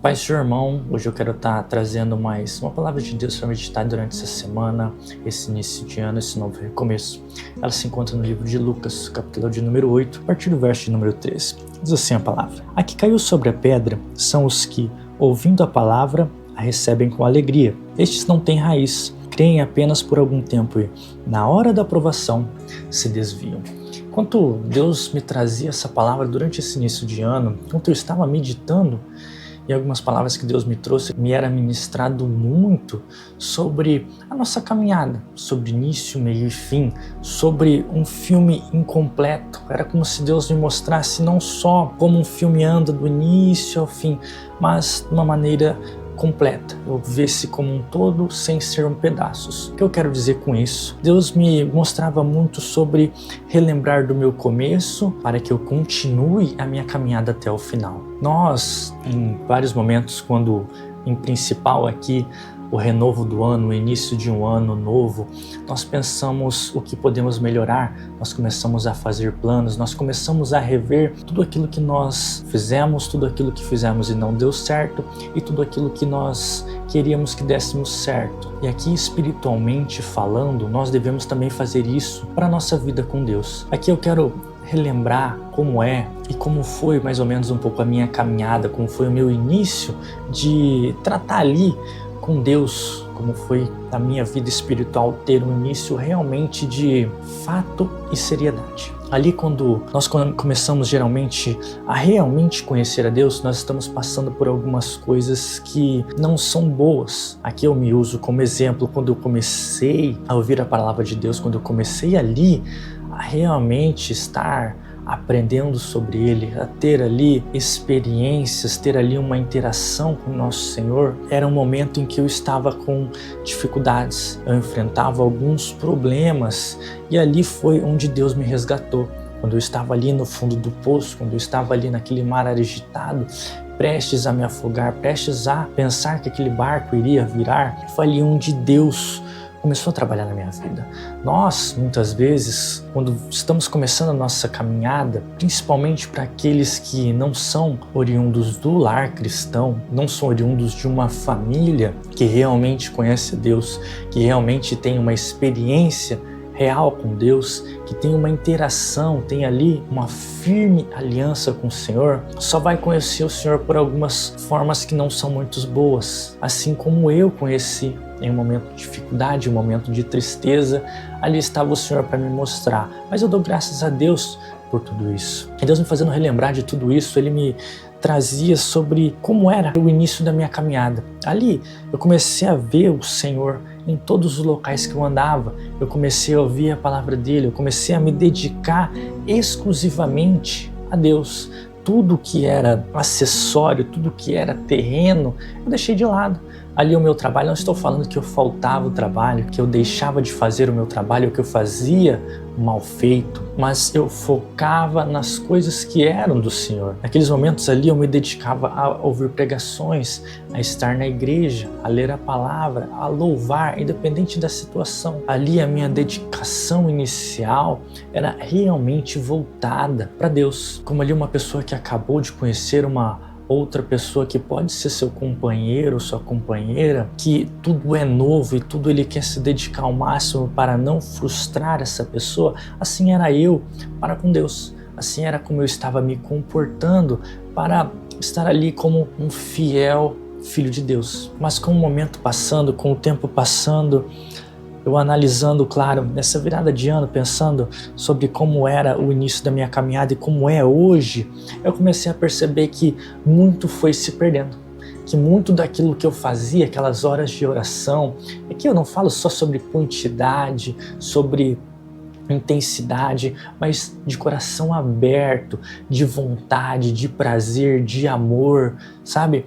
Paz, seu irmão, hoje eu quero estar trazendo mais uma palavra de Deus para meditar durante essa semana, esse início de ano, esse novo recomeço. Ela se encontra no livro de Lucas, capítulo de número 8, a partir do verso de número 13. Diz assim a palavra: A que caiu sobre a pedra são os que, ouvindo a palavra, a recebem com alegria. Estes não têm raiz, creem apenas por algum tempo e, na hora da aprovação, se desviam. Enquanto Deus me trazia essa palavra durante esse início de ano, enquanto eu estava meditando, e algumas palavras que Deus me trouxe, me era ministrado muito sobre a nossa caminhada, sobre início, meio e fim, sobre um filme incompleto. Era como se Deus me mostrasse não só como um filme anda do início ao fim, mas de uma maneira completa. Eu visse como um todo sem ser um pedaços. O que eu quero dizer com isso? Deus me mostrava muito sobre relembrar do meu começo para que eu continue a minha caminhada até o final. Nós, em vários momentos, quando em principal aqui o renovo do ano, o início de um ano novo, nós pensamos o que podemos melhorar, nós começamos a fazer planos, nós começamos a rever tudo aquilo que nós fizemos, tudo aquilo que fizemos e não deu certo e tudo aquilo que nós queríamos que dessemos certo. E aqui, espiritualmente falando, nós devemos também fazer isso para a nossa vida com Deus. Aqui eu quero relembrar como é e como foi mais ou menos um pouco a minha caminhada, como foi o meu início de tratar ali com Deus, como foi a minha vida espiritual ter um início realmente de fato e seriedade. Ali quando nós começamos geralmente a realmente conhecer a Deus, nós estamos passando por algumas coisas que não são boas. Aqui eu me uso como exemplo quando eu comecei a ouvir a palavra de Deus, quando eu comecei ali a realmente estar aprendendo sobre Ele, a ter ali experiências, ter ali uma interação com o nosso Senhor. Era um momento em que eu estava com dificuldades, eu enfrentava alguns problemas e ali foi onde Deus me resgatou. Quando eu estava ali no fundo do poço, quando eu estava ali naquele mar agitado, prestes a me afogar, prestes a pensar que aquele barco iria virar, foi ali onde Deus começou a trabalhar na minha vida. Nós, muitas vezes, quando estamos começando a nossa caminhada, principalmente para aqueles que não são oriundos do lar cristão, não são oriundos de uma família que realmente conhece Deus, que realmente tem uma experiência real com Deus, que tem uma interação, tem ali uma firme aliança com o Senhor, só vai conhecer o Senhor por algumas formas que não são muito boas. Assim como eu conheci em um momento de dificuldade, um momento de tristeza, ali estava o Senhor para me mostrar. Mas eu dou graças a Deus por tudo isso. E Deus me fazendo relembrar de tudo isso, Ele me trazia sobre como era o início da minha caminhada. Ali eu comecei a ver o Senhor em todos os locais que eu andava, eu comecei a ouvir a palavra dele, eu comecei a me dedicar exclusivamente a Deus. Tudo que era acessório, tudo que era terreno, eu deixei de lado. Ali o meu trabalho, não estou falando que eu faltava o trabalho, que eu deixava de fazer o meu trabalho, que eu fazia mal feito, mas eu focava nas coisas que eram do Senhor. Naqueles momentos ali eu me dedicava a ouvir pregações, a estar na igreja, a ler a palavra, a louvar, independente da situação. Ali a minha dedicação inicial era realmente voltada para Deus. Como ali uma pessoa que acabou de conhecer uma outra pessoa que pode ser seu companheiro, sua companheira, que tudo é novo e tudo ele quer se dedicar ao máximo para não frustrar essa pessoa, assim era eu para com Deus. Assim era como eu estava me comportando para estar ali como um fiel filho de Deus. Mas com o momento passando, com o tempo passando, eu analisando, claro, nessa virada de ano, pensando sobre como era o início da minha caminhada e como é hoje, eu comecei a perceber que muito foi se perdendo. Que muito daquilo que eu fazia, aquelas horas de oração, aqui eu não falo só sobre quantidade, sobre intensidade, mas de coração aberto, de vontade, de prazer, de amor, sabe?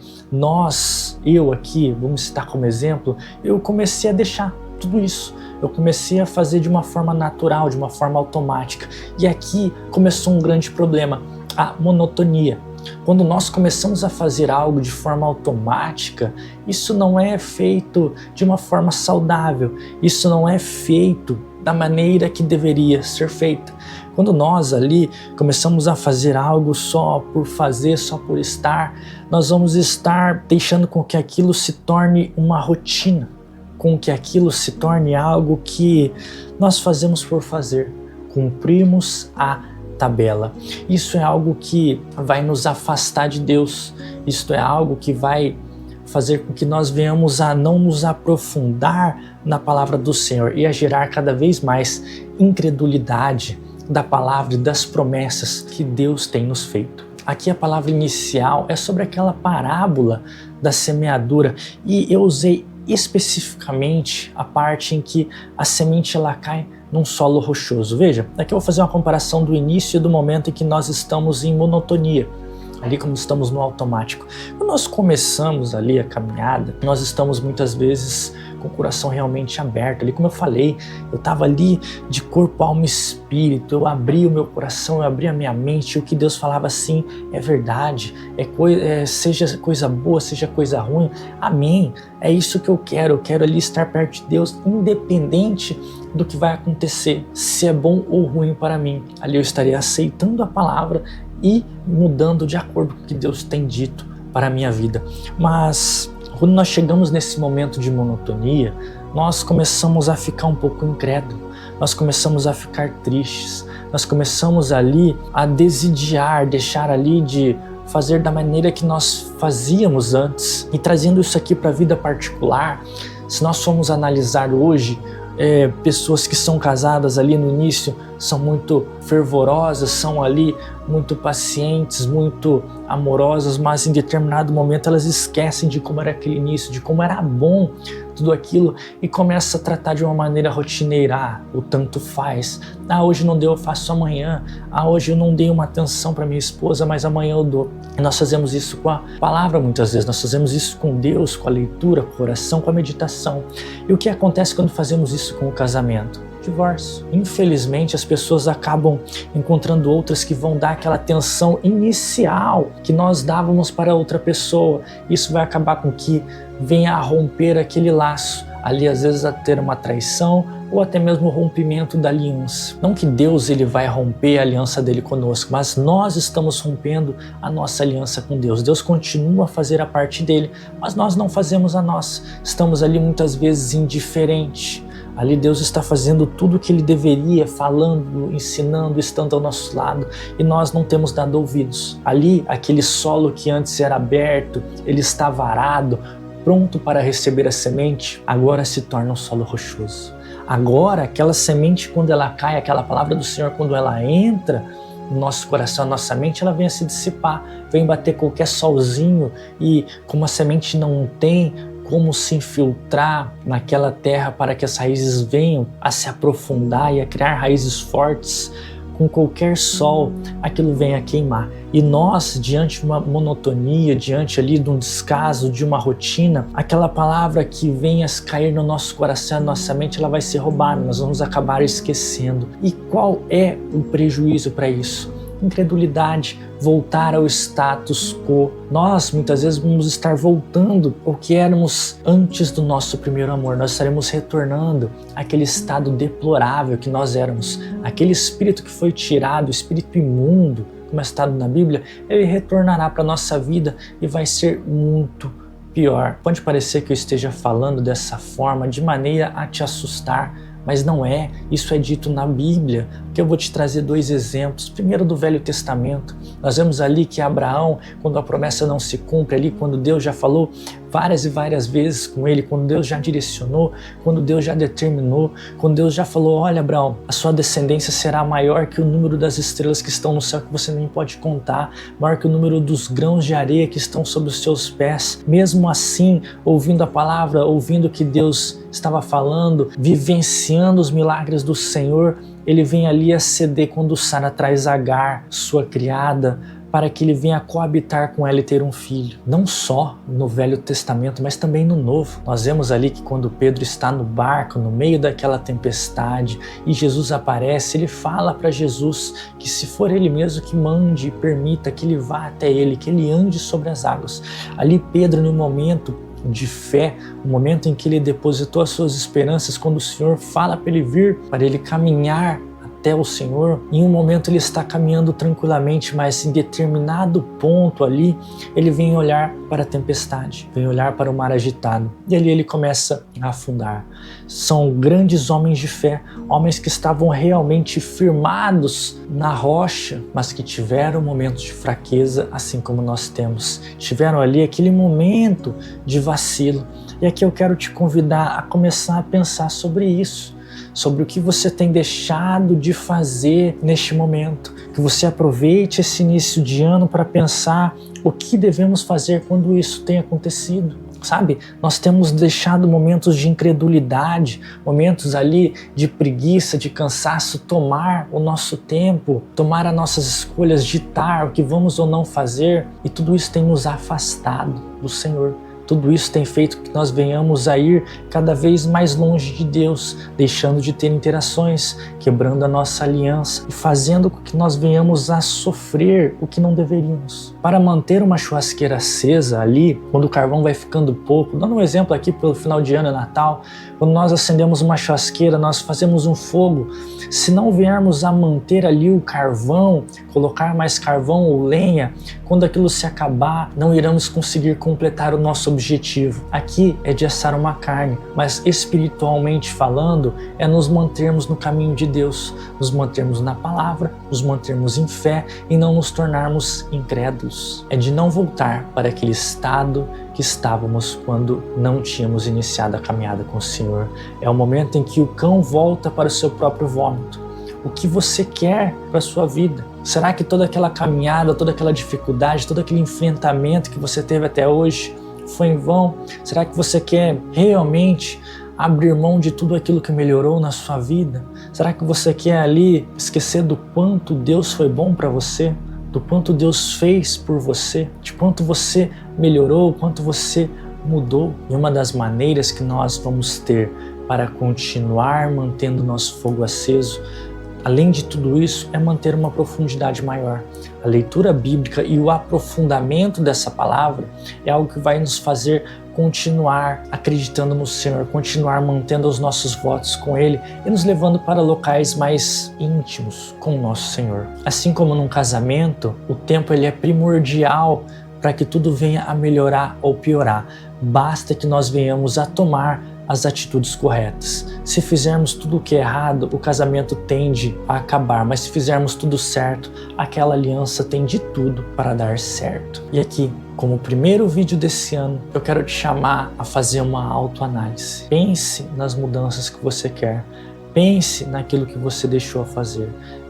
Eu aqui, vamos citar como exemplo, eu comecei a deixar tudo isso. Eu comecei a fazer de uma forma natural, de uma forma automática. E aqui começou um grande problema, a monotonia. Quando nós começamos a fazer algo de forma automática, isso não é feito de uma forma saudável, isso não é feito da maneira que deveria ser feita. Quando nós ali começamos a fazer algo só por fazer, só por estar, nós vamos estar deixando com que aquilo se torne uma rotina, com que aquilo se torne algo que nós fazemos por fazer, cumprimos a tabela. Isso é algo que vai nos afastar de Deus, isso é algo que vai fazer com que nós venhamos a não nos aprofundar na palavra do Senhor e a gerar cada vez mais incredulidade da palavra e das promessas que Deus tem nos feito. Aqui a palavra inicial é sobre aquela parábola da semeadura e eu usei especificamente a parte em que a semente ela cai num solo rochoso. Veja, aqui eu vou fazer uma comparação do início e do momento em que nós estamos em monotonia, ali como estamos no automático. Quando nós começamos ali a caminhada, nós estamos muitas vezes com o coração realmente aberto. Ali, como eu falei, eu estava ali de corpo, alma e espírito, eu abri o meu coração, eu abri a minha mente, e o que Deus falava assim é verdade, seja coisa boa, seja coisa ruim, amém, é isso que eu quero ali estar perto de Deus, independente do que vai acontecer, se é bom ou ruim para mim, ali eu estarei aceitando a palavra e mudando de acordo com o que Deus tem dito para a minha vida. Mas quando nós chegamos nesse momento de monotonia, nós começamos a ficar um pouco incrédulos, nós começamos a ficar tristes, nós começamos ali a desidiar, deixar ali de fazer da maneira que nós fazíamos antes. E trazendo isso aqui para a vida particular, se nós formos analisar hoje, pessoas que são casadas ali no início são muito fervorosas, são ali muito pacientes, muito amorosas, mas em determinado momento elas esquecem de como era aquele início, de como era bom tudo aquilo e começa a tratar de uma maneira rotineira. O tanto faz. Hoje não deu, eu faço amanhã. Hoje eu não dei uma atenção para minha esposa, mas amanhã eu dou. E nós fazemos isso com a palavra muitas vezes, nós fazemos isso com Deus, com a leitura, com a oração, com a meditação. E o que acontece quando fazemos isso com o casamento? Divórcio. Infelizmente as pessoas acabam encontrando outras que vão dar aquela atenção inicial que nós dávamos para outra pessoa. Isso vai acabar com que venha a romper aquele laço, ali às vezes a ter uma traição ou até mesmo o rompimento da aliança. Não que Deus ele vai romper a aliança dele conosco, mas nós estamos rompendo a nossa aliança com Deus. Deus continua a fazer a parte dele, mas nós não fazemos a nossa. Estamos ali muitas vezes indiferentes. Ali Deus está fazendo tudo o que Ele deveria, falando, ensinando, estando ao nosso lado, e nós não temos dado ouvidos. Ali, aquele solo que antes era aberto, ele estava arado, pronto para receber a semente, agora se torna um solo rochoso. Agora, aquela semente, quando ela cai, aquela palavra do Senhor, quando ela entra no nosso coração, na nossa mente, ela vem a se dissipar, vem bater qualquer solzinho, e como a semente não tem como se infiltrar naquela terra para que as raízes venham a se aprofundar e a criar raízes fortes, com qualquer sol, aquilo vem a queimar. E nós, diante de uma monotonia, diante ali de um descaso, de uma rotina, aquela palavra que vem a cair no nosso coração, na nossa mente, ela vai ser roubada, nós vamos acabar esquecendo. E qual é o prejuízo para isso? Incredulidade, voltar ao status quo. Nós muitas vezes vamos estar voltando ao que éramos antes do nosso primeiro amor. Nós estaremos retornando àquele estado deplorável que nós éramos. Aquele espírito que foi tirado, o espírito imundo, como é citado na Bíblia, ele retornará para a nossa vida e vai ser muito pior. Pode parecer que eu esteja falando dessa forma de maneira a te assustar, mas não é, isso é dito na Bíblia, que eu vou te trazer dois exemplos. Primeiro do Velho Testamento, nós vemos ali que Abraão, quando a promessa não se cumpre ali, quando Deus já falou várias e várias vezes com ele, quando Deus já direcionou, quando Deus já determinou, quando Deus já falou, olha Abraão, a sua descendência será maior que o número das estrelas que estão no céu, que você nem pode contar, maior que o número dos grãos de areia que estão sobre os seus pés. Mesmo assim, ouvindo a palavra, ouvindo o que Deus estava falando, vivenciando os milagres do Senhor, ele vem ali a ceder quando Sara traz Agar, sua criada, para que ele venha coabitar com ela e ter um filho. Não só no Velho Testamento, mas também no Novo. Nós vemos ali que quando Pedro está no barco, no meio daquela tempestade, e Jesus aparece, ele fala para Jesus que se for ele mesmo que mande e permita que ele vá até ele, que ele ande sobre as águas. Ali Pedro, no momento, de fé, o momento em que ele depositou as suas esperanças, quando o Senhor fala para ele vir, para ele caminhar até o Senhor. Em um momento ele está caminhando tranquilamente, mas em determinado ponto ali, ele vem olhar para a tempestade, vem olhar para o mar agitado, e ali ele começa a afundar. São grandes homens de fé, homens que estavam realmente firmados na rocha, mas que tiveram momentos de fraqueza, assim como nós temos. Tiveram ali aquele momento de vacilo. E aqui eu quero te convidar a começar a pensar sobre isso, sobre o que você tem deixado de fazer neste momento. Que você aproveite esse início de ano para pensar o que devemos fazer quando isso tem acontecido. Sabe, nós temos deixado momentos de incredulidade, momentos ali de preguiça, de cansaço, tomar o nosso tempo, tomar as nossas escolhas, ditar o que vamos ou não fazer, e tudo isso tem nos afastado do Senhor. Tudo isso tem feito que nós venhamos a ir cada vez mais longe de Deus, deixando de ter interações, quebrando a nossa aliança e fazendo com que nós venhamos a sofrer o que não deveríamos. Para manter uma churrasqueira acesa ali, quando o carvão vai ficando pouco, dando um exemplo aqui pelo final de ano, Natal, quando nós acendemos uma churrasqueira, nós fazemos um fogo, se não viermos a manter ali o carvão, colocar mais carvão ou lenha, quando aquilo se acabar, não iremos conseguir completar o nosso objetivo. Aqui é de assar uma carne, mas espiritualmente falando, é nos mantermos no caminho de Deus, nos mantermos na palavra, nos mantermos em fé e não nos tornarmos incrédulos. É de não voltar para aquele estado que estávamos quando não tínhamos iniciado a caminhada com o Senhor. É o momento em que o cão volta para o seu próprio vômito. O que você quer para a sua vida? Será que toda aquela caminhada, toda aquela dificuldade, todo aquele enfrentamento que você teve até hoje foi em vão? Será que você quer realmente abrir mão de tudo aquilo que melhorou na sua vida? Será que você quer ali esquecer do quanto Deus foi bom para você? Do quanto Deus fez por você? De quanto você melhorou, quanto você mudou? E uma das maneiras que nós vamos ter para continuar mantendo nosso fogo aceso, além de tudo isso, é manter uma profundidade maior. A leitura bíblica e o aprofundamento dessa palavra é algo que vai nos fazer continuar acreditando no Senhor, continuar mantendo os nossos votos com Ele e nos levando para locais mais íntimos com o nosso Senhor. Assim como num casamento, o tempo ele é primordial para que tudo venha a melhorar ou piorar. Basta que nós venhamos a tomar as atitudes corretas. Se fizermos tudo o que é errado, o casamento tende a acabar, mas se fizermos tudo certo, aquela aliança tem de tudo para dar certo. E aqui, como primeiro vídeo desse ano, eu quero te chamar a fazer uma autoanálise. Pense nas mudanças que você quer. Pense naquilo que você deixou a fazer.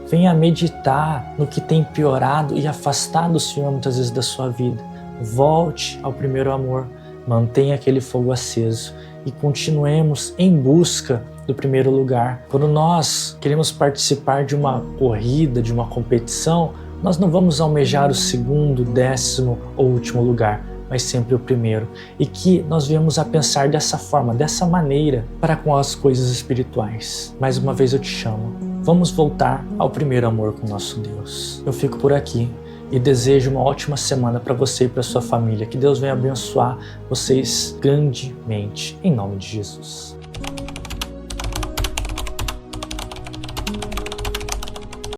Venha meditar no que tem piorado e afastado o Senhor muitas vezes da sua vida. Volte ao primeiro amor. Mantenha aquele fogo aceso e continuemos em busca do primeiro lugar. Quando nós queremos participar de uma corrida, de uma competição, nós não vamos almejar o segundo, 10º ou último lugar, mas sempre o primeiro. E que nós viemos a pensar dessa forma, dessa maneira, para com as coisas espirituais. Mais uma vez eu te chamo. Vamos voltar ao primeiro amor com o nosso Deus. Eu fico por aqui e desejo uma ótima semana para você e para sua família. Que Deus venha abençoar vocês grandemente, em nome de Jesus.